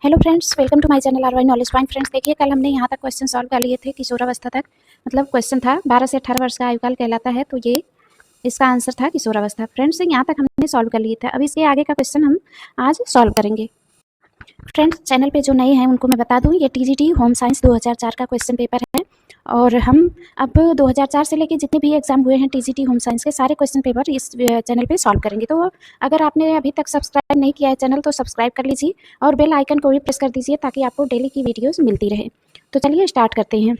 Hello friends, welcome to my channel R Y knowledge point. Friends देखिए, कल हमने यहाँ तक क्वेश्चन सॉल्व कर लिए थे किशोरावस्था तक। मतलब क्वेश्चन था 12 से 18 वर्ष का आयुकाल कहलाता है, तो ये इसका आंसर था किशोरावस्था। फ्रेंड्स यहाँ तक हमने सॉल्व कर लिए थे। अब इसके आगे का क्वेश्चन हम आज सॉल्व करेंगे। फ्रेंड्स चैनल पे जो नए हैं उनको मैं बता दूं, ये टीजीटी होम साइंस 2004 का क्वेश्चन पेपर है और हम अब 2004 से लेके जितने भी एग्जाम हुए हैं टीजीटी होम साइंस के सारे क्वेश्चन पेपर इस चैनल पे सॉल्व करेंगे। तो अगर आपने अभी तक सब्सक्राइब नहीं किया है चैनल तो सब्सक्राइब कर लीजिए और बेल आइकन को भी प्रेस कर दीजिए ताकि आपको डेली की वीडियोस मिलती रहे। तो चलिए स्टार्ट करते हैं।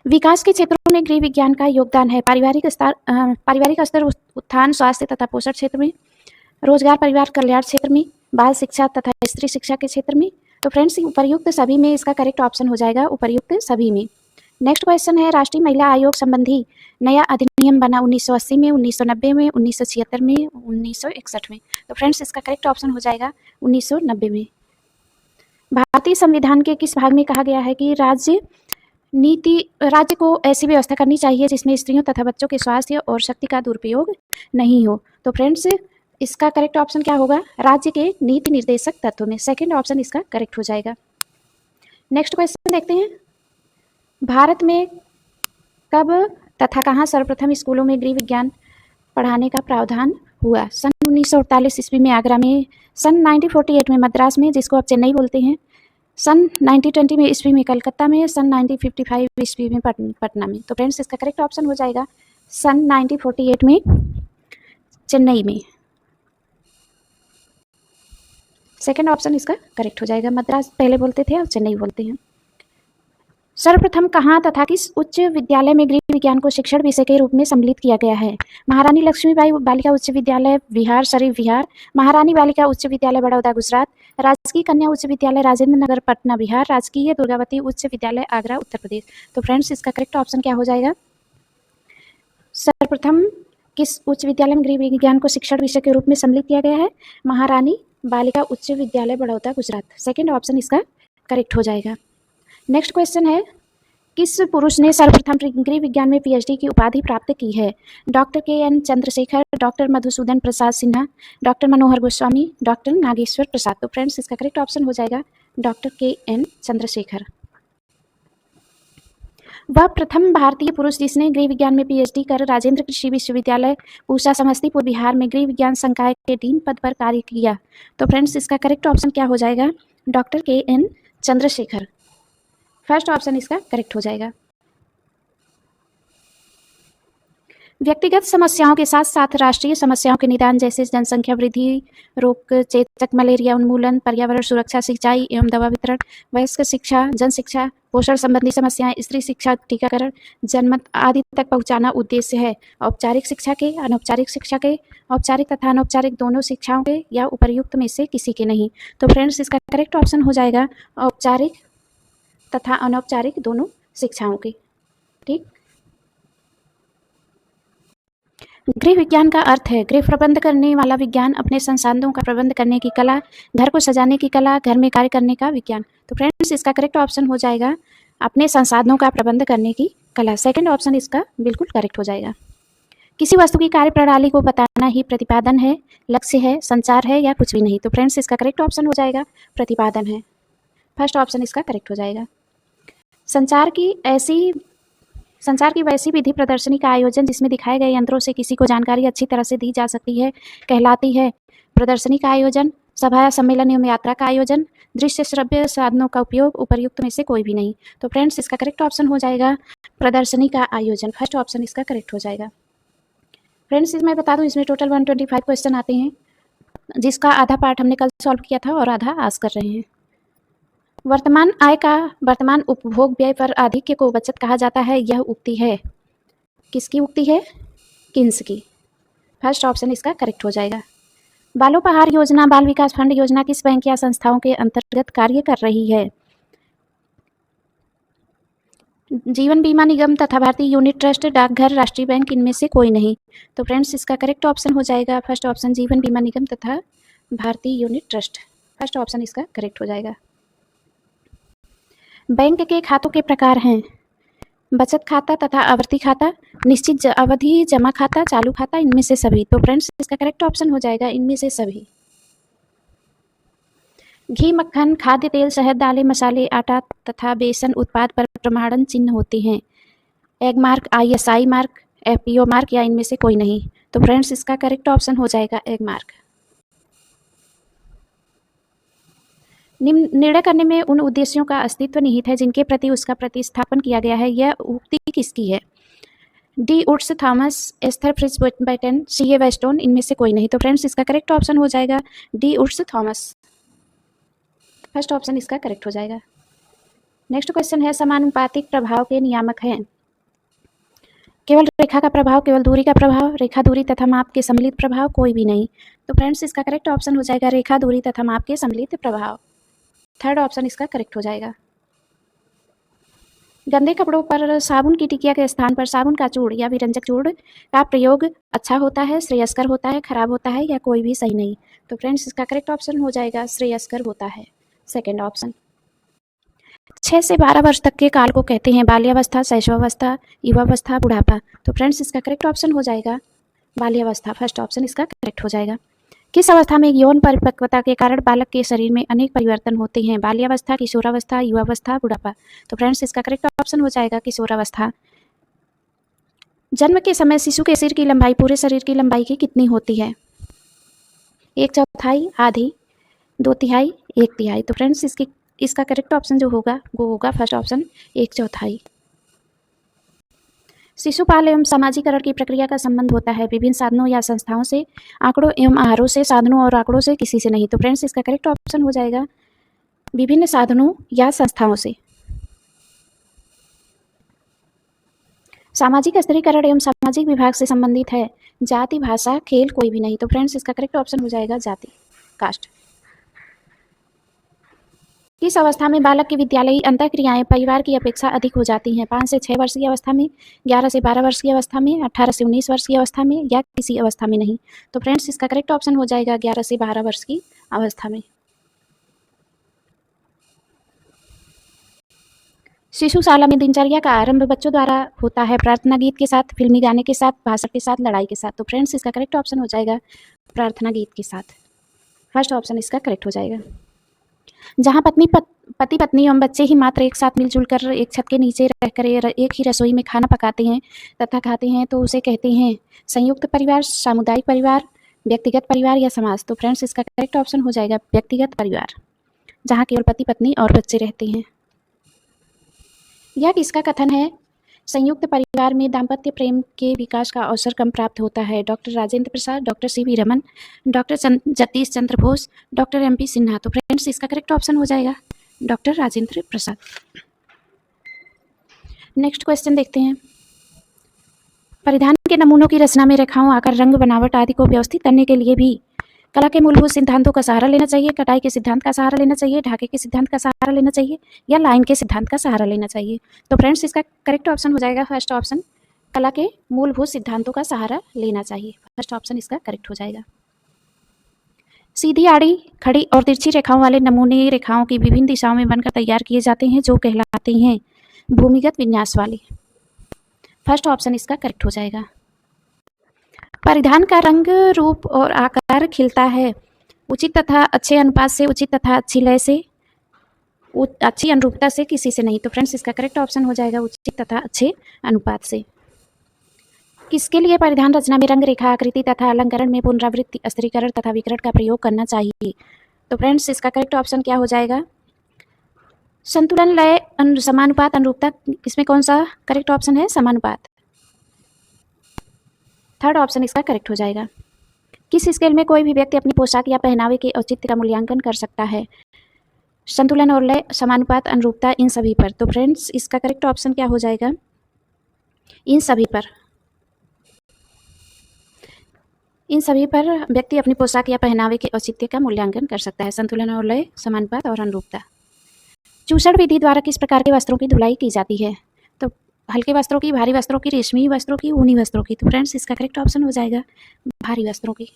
विकास के क्षेत्रों में गृह विज्ञान का योगदान है पारिवारिक स्तर उत्थान, स्वास्थ्य तथा पोषण क्षेत्र में, रोजगार परिवार कल्याण क्षेत्र में, बाल शिक्षा तथा स्त्री शिक्षा के क्षेत्र में। तो फ्रेंड्स उपर्युक्त सभी में इसका करेक्ट ऑप्शन हो जाएगा उपर्युक्त सभी में। नेक्स्ट क्वेश्चन है, राष्ट्रीय महिला आयोग संबंधी नया अधिनियम बना 1980 में, 1990 में, 1976 में, 1961 में। तो फ्रेंड्स इसका करेक्ट ऑप्शन हो जाएगा 1990 में। भारतीय संविधान के किस भाग में कहा गया है कि राज्य को ऐसी व्यवस्था करनी चाहिए जिसमें स्त्रियों तथा बच्चों के स्वास्थ्य और शक्ति का दुरुपयोग नहीं हो। तो फ्रेंड्स इसका करेक्ट ऑप्शन क्या होगा, राज्य के नीति निर्देशक तत्व में। सेकंड ऑप्शन इसका करेक्ट हो जाएगा। नेक्स्ट क्वेश्चन देखते हैं, भारत में कब तथा कहाँ सर्वप्रथम स्कूलों में गृह विज्ञान पढ़ाने का प्रावधान हुआ? सन 1948 ईस्वी में आगरा में, सन 1948 में मद्रास में जिसको आप चेन्नई बोलते हैं, सन 1920 में ईस्वी में कलकत्ता में, सन 1955 ईस्वी में पटना में। तो फ्रेंड्स इसका करेक्ट ऑप्शन हो जाएगा सन 1948 में चेन्नई में। सेकेंड ऑप्शन इसका करेक्ट हो जाएगा। मद्रास पहले बोलते थे और चेन्नई बोलते हैं। सर्वप्रथम कहाँ तथा किस उच्च विद्यालय में गृह विज्ञान को शिक्षण विषय के रूप में सम्मिलित किया गया है? महारानी लक्ष्मीबाई बालिका उच्च विद्यालय बिहार शरीफ बिहार, महारानी बालिका उच्च विद्यालय बड़ौदा गुजरात, राजकीय कन्या उच्च विद्यालय राजेंद्र नगर पटना बिहार, राजकीय दुर्गावती उच्च विद्यालय आगरा उत्तर प्रदेश। तो फ्रेंड्स इसका करेक्ट ऑप्शन क्या हो जाएगा, सर्वप्रथम किस उच्च विद्यालय में गृह विज्ञान को शिक्षण विषय के रूप में सम्मिलित किया गया है? महारानी बालिका उच्च विद्यालय बड़ौदा गुजरात। सेकेंड ऑप्शन इसका करेक्ट हो जाएगा। नेक्स्ट क्वेश्चन है, किस पुरुष ने सर्वप्रथम गृह विज्ञान में पीएचडी की उपाधि प्राप्त की है? Doctor K N. Chandrashekhar, doctor Madhusudan Prasad Sinha, doctor Manohar Goswami, doctor Nageshwar Prasad. तो फ्रेंड्स इसका करेक्ट ऑप्शन हो जाएगा डॉक्टर के.एन. चंद्रशेखर। वह प्रथम भारतीय पुरुष जिसने गृह विज्ञान में पीएचडी कर राजेंद्र कृषि विश्वविद्यालय पूसा समस्तीपुर बिहार में गृह विज्ञान संकाय के डीन पद पर कार्य किया। तो फ्रेंड्स इसका करेक्ट ऑप्शन क्या हो जाएगा, doctor K N. Chandrashekhar. First option इसका करेक्ट हो जाएगा। व्यक्तिगत समस्याओं के साथ साथ राष्ट्रीय समस्याओं के निदान जैसे जनसंख्या वृद्धि, रोग, चेचक, मलेरिया उन्मूलन, पर्यावरण सुरक्षा, सिंचाई एवं दवा वितरण, वयस्क शिक्षा, जन शिक्षा, पोषण संबंधी समस्याएं, स्त्री शिक्षा, टीकाकरण, जनमत आदि तक पहुंचाना उद्देश्य है। औपचारिक शिक्षा के, अनौपचारिक शिक्षा के, औपचारिक तथा अनौपचारिक दोनों शिक्षाओं के या उपर्युक्त में से किसी के नहीं। तो फ्रेंड्स इसका करेक्ट ऑप्शन हो जाएगा औपचारिक तथा अनौपचारिक दोनों शिक्षाओं के। ठीक, गृह विज्ञान का अर्थ है गृह प्रबंध करने वाला विज्ञान, अपने संसाधनों का प्रबंध करने की कला, घर को सजाने की कला, घर में कार्य करने का विज्ञान। तो फ्रेंड्स इसका करेक्ट ऑप्शन हो जाएगा अपने संसाधनों का प्रबंध करने की कला। सेकंड ऑप्शन इसका बिल्कुल करेक्ट हो जाएगा। किसी वस्तु की कार्य प्रणाली को बताना ही प्रतिपादन है, लक्ष्य है, संचार है या कुछ भी नहीं। तो फ्रेंड्स इसका करेक्ट ऑप्शन हो जाएगा प्रतिपादन है। फर्स्ट ऑप्शन इसका करेक्ट हो जाएगा। संचार की वैसी विधि प्रदर्शनी का आयोजन जिसमें दिखाए गए यंत्रों से किसी को जानकारी अच्छी तरह से दी जा सकती है कहलाती है प्रदर्शनी का आयोजन, सभा या सम्मेलन एवं यात्रा का आयोजन, दृश्य श्रव्य साधनों का उपयोग, उपर्युक्त में से कोई भी नहीं। तो फ्रेंड्स इसका करेक्ट ऑप्शन हो जाएगा प्रदर्शनी का आयोजन। फर्स्ट ऑप्शन इसका करेक्ट हो जाएगा। फ्रेंड्स मैं बता दूं इसमें टोटल 125 क्वेश्चन आते हैं जिसका आधा पार्ट हमने कल सॉल्व किया था और आधा आज कर रहे हैं। वर्तमान आय का वर्तमान उपभोग व्यय पर आधिक्य को बचत कहा जाता है। यह उक्ति है, किसकी उक्ति है? किन्स की। फर्स्ट ऑप्शन इसका करेक्ट हो जाएगा। बालोपहार योजना, बाल विकास फंड योजना किस बैंक या संस्थाओं के अंतर्गत कार्य कर रही है? जीवन बीमा निगम तथा भारतीय यूनिट ट्रस्ट, डाकघर, राष्ट्रीय बैंक, इनमें से कोई नहीं। तो फ्रेंड्स इसका करेक्ट ऑप्शन हो जाएगा फर्स्ट ऑप्शन जीवन बीमा निगम तथा भारतीय यूनिट ट्रस्ट। फर्स्ट ऑप्शन इसका करेक्ट हो जाएगा। बैंक के खातों के प्रकार हैं बचत खाता तथा आवर्ती खाता, निश्चित अवधि जमा खाता, चालू खाता, इनमें से सभी। तो फ्रेंड्स इसका करेक्ट ऑप्शन हो जाएगा इनमें से सभी। घी, मक्खन, खाद्य तेल, शहद, दालें, मसाले, आटा तथा बेसन उत्पाद पर प्रमाणन चिन्ह होते हैं। Egg mark, ISI mark, FPO mark या इनमें से कोई नहीं। तो फ्रेंड्स इसका करेक्ट ऑप्शन हो जाएगा एग मार्क। निर्णय करने में उन उद्देश्यों का अस्तित्व निहित है जिनके प्रति उसका प्रतिस्थापन किया गया है। यह उक्ति किसकी है? D Woods, Thomas, Esther Fritz Batten, CA Weston, इनमें से कोई नहीं। तो फ्रेंड्स इसका करेक्ट ऑप्शन हो जाएगा D Woods, Thomas. First option इसका करेक्ट हो जाएगा। नेक्स्ट क्वेश्चन है, समानुपातिक प्रभाव के नियामक हैं। केवल रेखा का प्रभाव, केवल दूरी का प्रभाव, रेखा दूरी तथा माप के सम्मिलित प्रभाव, कोई भी नहीं। तो फ्रेंड्स इसका करेक्ट ऑप्शन हो जाएगा रेखा दूरी तथा माप के सम्मिलित प्रभाव। थर्ड ऑप्शन इसका करेक्ट हो जाएगा। गंदे कपड़ों पर साबुन की टिकिया के स्थान पर साबुन का चूड़ या विरंजक चूड़ का प्रयोग अच्छा होता है, श्रेयस्कर होता है, खराब होता है या कोई भी सही नहीं। तो फ्रेंड्स इसका करेक्ट ऑप्शन हो जाएगा श्रेयस्कर होता है, सेकेंड ऑप्शन। 6 से 12 वर्ष तक के काल को कहते हैं बाल्यावस्था, शैशवावस्था, युवावस्था, बुढ़ापा। तो फ्रेंड्स इसका करेक्ट ऑप्शन हो जाएगा बाल्यावस्था, फर्स्ट ऑप्शन इसका करेक्ट हो जाएगा। किस अवस्था में यौन परिपक्वता के कारण बालक के शरीर में अनेक परिवर्तन होते हैं? बाल्यावस्था, किशोरावस्था, युवावस्था, बुढ़ापा। तो फ्रेंड्स इसका करेक्ट ऑप्शन हो जाएगा किशोरावस्था। जन्म के समय शिशु के सिर की लंबाई पूरे शरीर की लंबाई की कितनी होती है? 1/4, आधी, 2/3, 1/3। तो फ्रेंड्स इसका करेक्ट ऑप्शन जो होगा वो होगा फर्स्ट ऑप्शन 1/4। शिशुपाल एवं सामाजिकरण की प्रक्रिया का संबंध होता है विभिन्न साधनों या संस्थाओं से, आंकड़ों एवं आहारों से, साधनों और आंकड़ों से, किसी से नहीं। तो फ्रेंड्स इसका करेक्ट ऑप्शन हो जाएगा विभिन्न साधनों या संस्थाओं से। सामाजिक स्थिरीकरण एवं सामाजिक विभाग से संबंधित है जाति, भाषा, खेल, कोई भी नहीं। तो फ्रेंड्स इसका करेक्ट ऑप्शन हो जाएगा जाति, कास्ट। किस अवस्था में बालक की विद्यालयी अंतःक्रियाएं परिवार की अपेक्षा अधिक हो जाती हैं? 5 से 6 वर्ष की अवस्था में, 11 से 12 वर्ष की अवस्था में, 18 से 19 वर्ष की अवस्था में या किसी अवस्था में नहीं। तो फ्रेंड्स इसका करेक्ट ऑप्शन हो जाएगा 11 से 12 वर्ष की अवस्था में। शिशुशाला में दिनचर्या का आरंभ बच्चों द्वारा होता है प्रार्थना गीत के साथ, फिल्मी गाने के साथ, भाषण के साथ, लड़ाई के साथ। तो फ्रेंड्स इसका करेक्ट ऑप्शन हो जाएगा प्रार्थना गीत के साथ, फर्स्ट ऑप्शन इसका करेक्ट हो जाएगा। जहाँ पति पत्नी एवं बच्चे ही मात्र एक साथ मिलजुल कर एक छत के नीचे रहकर एक ही रसोई में खाना पकाते हैं तथा खाते हैं तो उसे कहते हैं संयुक्त परिवार, सामुदायिक परिवार, व्यक्तिगत परिवार या समाज। तो फ्रेंड्स इसका करेक्ट ऑप्शन हो जाएगा व्यक्तिगत परिवार, जहाँ केवल पति पत्नी और बच्चे रहते हैं। यह किसका कथन है? संयुक्त परिवार में दाम्पत्य प्रेम के विकास का अवसर कम प्राप्त होता है। Doctor Rajendra Prasad, doctor CV Raman, doctor Jagdish Chandra Bose, doctor MP Sinha. तो फ्रेंड्स इसका करेक्ट ऑप्शन हो जाएगा doctor Rajendra Prasad. Next question देखते हैं। परिधान के नमूनों की रचना में रेखाओं, आकार, रंग, बनावट आदि को व्यवस्थित करने के लिए भी कला के मूलभूत सिद्धांतों का सहारा लेना चाहिए, कटाई के सिद्धांत का सहारा लेना चाहिए, ढाके के सिद्धांत का सहारा लेना चाहिए या लाइन के सिद्धांत का सहारा लेना चाहिए। तो फ्रेंड्स इसका करेक्ट ऑप्शन हो जाएगा फर्स्ट ऑप्शन, कला के मूलभूत सिद्धांतों का सहारा लेना चाहिए, फर्स्ट ऑप्शन इसका करेक्ट हो जाएगा। सीधी, आड़ी, खड़ी और तिरछी रेखाओं वाले नमूने रेखाओं की विभिन्न दिशाओं में बनकर तैयार किए जाते हैं जो कहलाते हैं भूमिगत विन्यास वाले, फर्स्ट ऑप्शन इसका करेक्ट हो जाएगा। परिधान का रंग, रूप और आकार खिलता है उचित तथा अच्छे अनुपात से, उचित तथा अच्छी लय से, अच्छी अनुरूपता से, किसी से नहीं। तो फ्रेंड्स इसका करेक्ट ऑप्शन हो जाएगा उचित तथा अच्छे अनुपात से। किसके लिए परिधान रचना में रंग, रेखा, आकृति तथा अलंकरण में पुनरावृत्ति, स्थिरीकरण तथा विकरण का प्रयोग करना चाहिए? तो फ्रेंड्स इसका करेक्ट ऑप्शन क्या हो जाएगा? संतुलन, लय, समानुपात, अनुरूपता। इसमें कौन सा करेक्ट ऑप्शन है? समानुपात, थर्ड ऑप्शन इसका करेक्ट हो जाएगा। किस स्केल में कोई भी व्यक्ति अपनी पोशाक या पहनावे के औचित्य का मूल्यांकन कर सकता है? संतुलन और लय, समानुपात, अनुरूपता, इन सभी पर। तो फ्रेंड्स इसका करेक्ट ऑप्शन क्या हो जाएगा? इन सभी पर। इन सभी पर व्यक्ति अपनी पोशाक या पहनावे के औचित्य का मूल्यांकन कर सकता है, संतुलन और लय, समानुपात और अनुरूपता। चूषण विधि द्वारा किस प्रकार के वस्त्रों की धुलाई की जाती है? तो हल्के वस्त्रों की, भारी वस्त्रों की, रेशमी वस्त्रों की, ऊनी वस्त्रों की। तो फ्रेंड्स इसका करेक्ट ऑप्शन हो जाएगा भारी वस्त्रों की।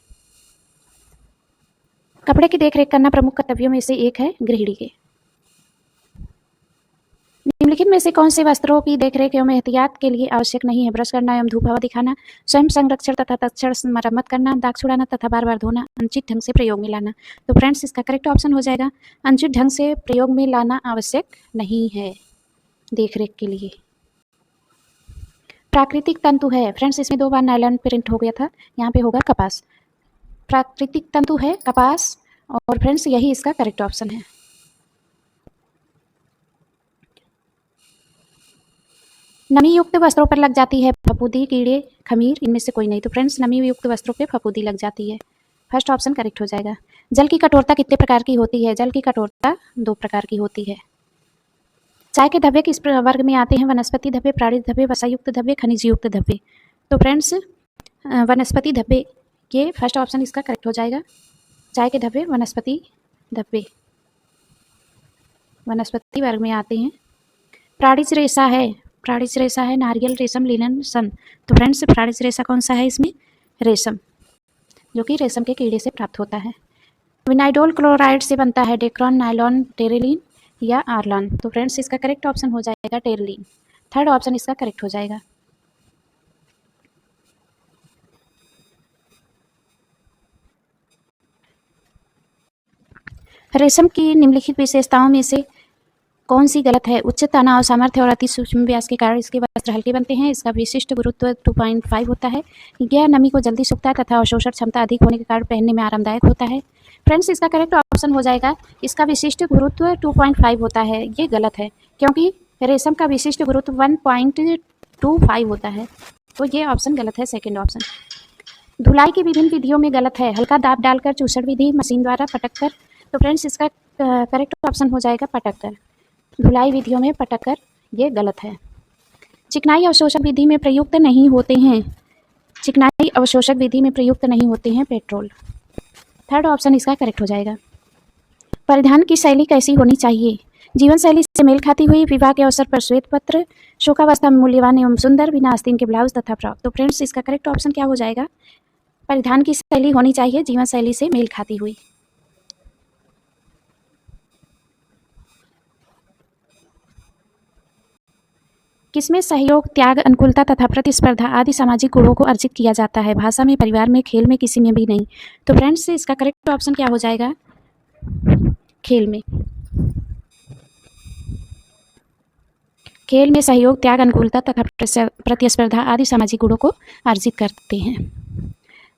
कपड़े की देखरेख करना प्रमुख कर्तव्यों में से एक है गृहिणी के। निम्नलिखित में से कौन से वस्त्रों की देखरेख एवं एहतियात के लिए आवश्यक नहीं है? ब्रश करना एवं धूप हवा दिखाना, स्वयं संरक्षण तथा तत्क्षण मरम्मत करना, दाग छुड़ाना तथा बार बार धोना, अनुचित ढंग से प्रयोग में लाना। तो फ्रेंड्स इसका करेक्ट ऑप्शन हो जाएगा अनुचित ढंग से प्रयोग में लाना आवश्यक नहीं है देखरेख के लिए। प्राकृतिक तंतु है फ्रेंड्स, इसमें 2 बार नायलॉन प्रिंट हो गया था, यहाँ पे होगा कपास। प्राकृतिक तंतु है कपास और फ्रेंड्स यही इसका करेक्ट ऑप्शन है। नमी युक्त वस्त्रों पर लग जाती है फफूंदी, कीड़े, खमीर, इनमें से कोई नहीं। तो फ्रेंड्स नमी युक्त वस्त्रों पे फफूंदी लग जाती है, फर्स्ट ऑप्शन करेक्ट हो जाएगा। जल की कठोरता कितने प्रकार की होती है? जल की कठोरता 2 प्रकार की होती है। चाय के धब्बे किस वर्ग में आते हैं? वनस्पति धब्बे, प्राणी धब्बे, वसायुक्त धब्बे, खनिज युक्त धब्बे। तो फ्रेंड्स वनस्पति धब्बे, ये फर्स्ट ऑप्शन इसका करेक्ट हो जाएगा। चाय के धब्बे वनस्पति धब्बे वनस्पति वर्ग में आते हैं। प्राणिज रेशा है, प्राणिज रेशा है नारियल, रेशम, लिनन, सन। तो फ्रेंड्स प्राणिज रेशा कौन सा है इसमें? रेशम, जो कि रेशम के कीड़े से प्राप्त होता है। विनाइडोल क्लोराइड से बनता है डेक्रोन, नायलॉन, टेरेलिन या आर्लॉन। तो फ्रेंड्स इसका करेक्ट ऑप्शन हो जाएगा टेरेलिन, थर्ड ऑप्शन इसका करेक्ट हो जाएगा। रेशम की निम्नलिखित विशेषताओं में से कौन सी गलत है? उच्च तनाव सामर्थ्य और अति सूक्ष्म व्यास के कारण इसके वस्त्र हल्के बनते हैं। इसका विशिष्ट गुरुत्व 2.5 होता है। यह नमी को जल्दी सूखता है तथा अवशोषण क्षमता अधिक होने के कारण पहनने में आरामदायक होता है। फ्रेंड्स इसका करेक्ट ऑप्शन हो जाएगा इसका विशिष्ट गुरुत्व 2.5 होता है। ये गलत है क्योंकि रेशम का विशिष्ट गुरुत्व 1.25 होता है, तो ये ऑप्शन गलत है, सेकेंड ऑप्शन। धुलाई की विभिन्न विधियों में गलत है। हल्का दाब डालकर, चूसण विधि, मशीन द्वारा, पटक कर। तो फ्रेंड्स इसका करेक्ट ऑप्शन हो जाएगा पटक कर। धुलाई विधियों में पटक कर ये गलत है। चिकनाई अवशोषक विधि में प्रयुक्त नहीं होते हैं, चिकनाई अवशोषक विधि में प्रयुक्त नहीं होते हैं पेट्रोल, थर्ड ऑप्शन इसका करेक्ट हो जाएगा। परिधान की शैली कैसी होनी चाहिए? जीवन शैली से मेल खाती हुई, विवाह के अवसर पर श्वेत पत्र, शोकावस्था में मूल्यवान एवं सुंदर, बिना आस्तीन के ब्लाउज तथा फ्रॉक। तो फ्रेंड्स इसका करेक्ट ऑप्शन क्या हो जाएगा? परिधान की शैली होनी चाहिए जीवन शैली से मेल खाती हुई। किसमें सहयोग, त्याग, अनुकूलता तथा प्रतिस्पर्धा आदि सामाजिक गुणों को अर्जित किया जाता है? भाषा में, परिवार में, खेल में, किसी में भी नहीं। तो फ्रेंड्स इसका करेक्ट ऑप्शन क्या हो जाएगा? खेल में। खेल में सहयोग, त्याग, अनुकूलता तथा प्रतिस्पर्धा आदि सामाजिक गुणों को अर्जित करते हैं।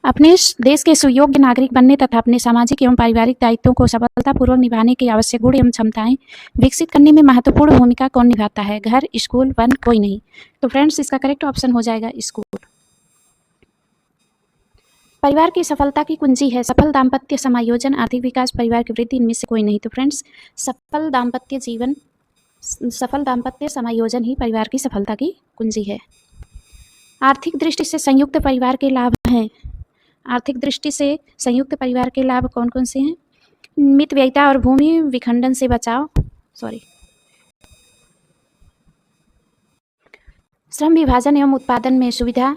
अपने देश के सुयोग्य नागरिक बनने तथा अपने सामाजिक एवं पारिवारिक दायित्वों को सफलतापूर्वक निभाने के आवश्यक गुण एवं क्षमताएं विकसित करने में महत्वपूर्ण भूमिका कौन निभाता है? घर, स्कूल, वन, कोई नहीं। तो फ्रेंड्स इसका करेक्ट ऑप्शन हो जाएगा स्कूल। परिवार की सफलता की कुंजी है सफल दाम्पत्य समायोजन, आर्थिक विकास, परिवार की वृद्धि, इनमें से कोई नहीं। तो फ्रेंड्स सफल दाम्पत्य समायोजन ही परिवार की सफलता की कुंजी है। आर्थिक दृष्टि से संयुक्त परिवार के लाभ हैं। आर्थिक दृष्टि से संयुक्त परिवार के लाभ कौन कौन से हैं? मितव्ययिता और भूमि विखंडन से बचाव, श्रम विभाजन एवं उत्पादन में सुविधा,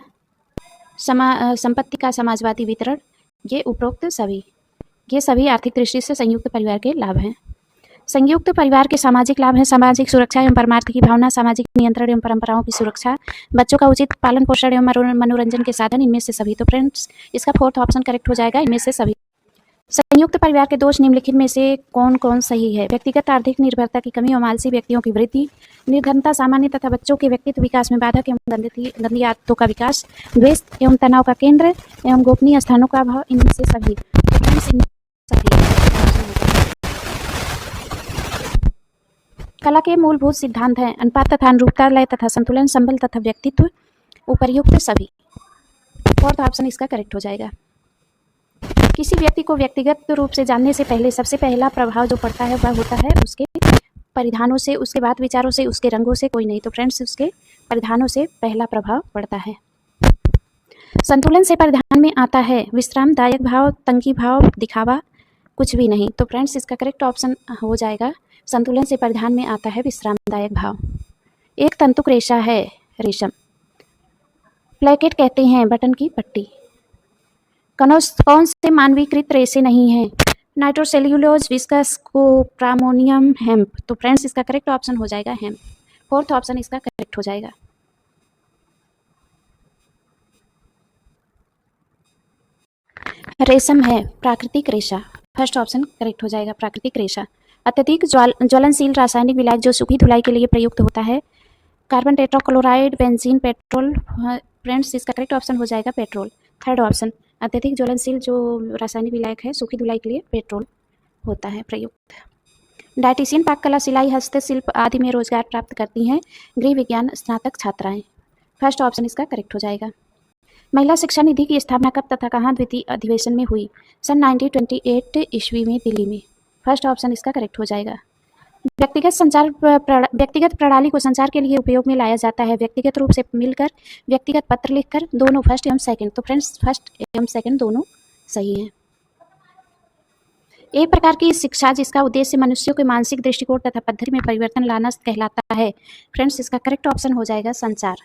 संपत्ति का समाजवादी वितरण, ये उपरोक्त सभी आर्थिक दृष्टि से संयुक्त परिवार के लाभ हैं। संयुक्त परिवार के सामाजिक लाभ हैं सामाजिक सुरक्षा एवं परमार्थ की भावना, सामाजिक नियंत्रण एवं परंपराओं की सुरक्षा, बच्चों का उचित पालन पोषण एवं मनोरंजन के साधन, इनमें से सभी। तो फ्रेंड्स इसका फोर्थ ऑप्शन करेक्ट हो जाएगा, इनमें से सभी। संयुक्त परिवार के दोष निम्नलिखित में से कौन कौन सही है? व्यक्तिगत आर्थिक निर्भरता की कमी एवं आलसी व्यक्तियों की वृद्धि, निर्धनता सामान्य तथा बच्चों के व्यक्तित्व विकास में बाधक एवं गंदी आदतों का विकास, द्वेष एवं तनाव का केंद्र एवं गोपनीय स्थानों का अभाव, इनमें से सभी। कला के मूलभूत सिद्धांत हैं अनुपात तथा अनुरूपता, लय तथा संतुलन, संबल तथा व्यक्तित्व, उपर्युक्त सभी। फोर्थ ऑप्शन इसका करेक्ट हो जाएगा। किसी व्यक्ति को व्यक्तिगत रूप से जानने से पहले सबसे पहला प्रभाव जो पड़ता है वह होता है उसके परिधानों से, उसके बात विचारों से, उसके रंगों से, कोई नहीं। तो फ्रेंड्स उसके परिधानों से पहला प्रभाव पड़ता है। संतुलन से परिधान में आता है विश्रामदायक भाव, तंगी भाव, दिखावा, कुछ भी नहीं। तो फ्रेंड्स इसका करेक्ट ऑप्शन हो जाएगा संतुलन से परिधान में आता है विश्रामदायक भाव। एक तंतुक रेशा है रेशम। प्लेकेट कहते हैं बटन की पट्टी। कौन से मानवीकृत रेशे नहीं हैं? Nitrocellulose, viscose, cuprammonium, hemp. तो फ्रेंड्स इसका करेक्ट ऑप्शन हो जाएगा हेम्प। फोर्थ ऑप्शन इसका करेक्ट हो जाएगा। रेशम है प्राकृतिक रेशा, फर्स्ट ऑप्शन करेक्ट हो जाएगा, प्राकृतिक रेशा। अत्यधिक ज्वलनशील रासायनिक विलायक जो सूखी धुलाई के लिए प्रयुक्त होता है, carbon tetrachloride, benzene, petrol. Friends इसका करेक्ट ऑप्शन हो जाएगा पेट्रोल, थर्ड ऑप्शन। अत्यधिक ज्वलनशील जो रासायनिक विलायक है सूखी धुलाई के लिए पेट्रोल होता है प्रयुक्त। डायटीशियन, पाककला, सिलाई, हस्तशिल्प आदि में रोजगार प्राप्त करती हैं गृह विज्ञान स्नातक छात्राएं, फर्स्ट ऑप्शन इसका करेक्ट हो जाएगा। महिला शिक्षा निधि की स्थापना कब तथा कहाँ द्वितीय अधिवेशन में हुई? सन 1928 ईस्वी में दिल्ली में, फर्स्ट ऑप्शन इसका करेक्ट हो जाएगा। व्यक्तिगत प्रणाली को संचार के लिए उपयोग में लाया जाता है, व्यक्तिगत रूप से मिलकर, व्यक्तिगत पत्र लिखकर, दोनों फर्स्ट एवं सेकंड। तो फ्रेंड्स फर्स्ट एवं सेकंड दोनों सही हैं। एक प्रकार की शिक्षा जिसका उद्देश्य मनुष्यों के मानसिक दृष्टिकोण तथा पद्धति में परिवर्तन लाना कहलाता है, फ्रेंड्स इसका करेक्ट ऑप्शन हो जाएगा संचार,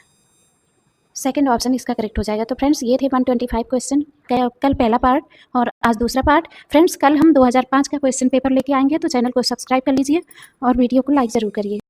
सेकंड ऑप्शन इसका करेक्ट हो जाएगा। तो फ्रेंड्स ये थे 125 क्वेश्चन, कल पहला पार्ट और आज दूसरा पार्ट। फ्रेंड्स कल हम 2005 का क्वेश्चन पेपर लेके आएंगे, तो चैनल को सब्सक्राइब कर लीजिए और वीडियो को लाइक ज़रूर करिए।